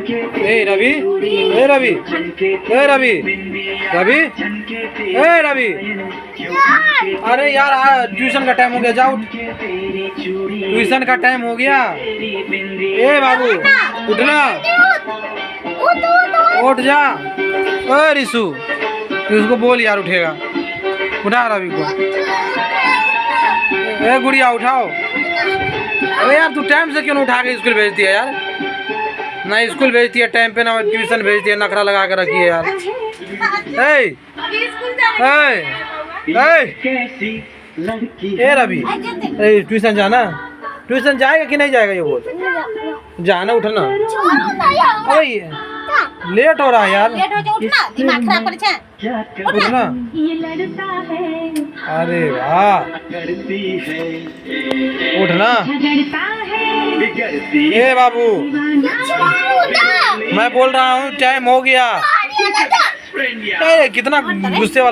ए रवि, ए रवि, ए रवि, रवि, ए रवि, अरे यार ट्यूशन का टाइम हो गया, जाओ ट्यूशन का टाइम हो गया। ए बाबू उठना, उठ जा। ओए रिशु, इसको बोल यार उठेगा, उठा रवि को। ए गुड़िया उठाओ। अरे यार तू टाइम से क्यों उठा के स्कूल भेजती है यार? ना स्कूल भेजती है टाइम पे, ना ट्यूशन भेजती है, नखरा लगा के रखी है यार। ए ए रवि, ट्यूशन जाना, ट्यूशन जाएगा कि नहीं जाएगा ये बोल? जाना, उठना। अरे लेट हो रहा है यार, उठना। अरे वाह, उठना। ए बाबू, मैं बोल रहा हूँ टाइम हो गया। कितना गुस्से वाला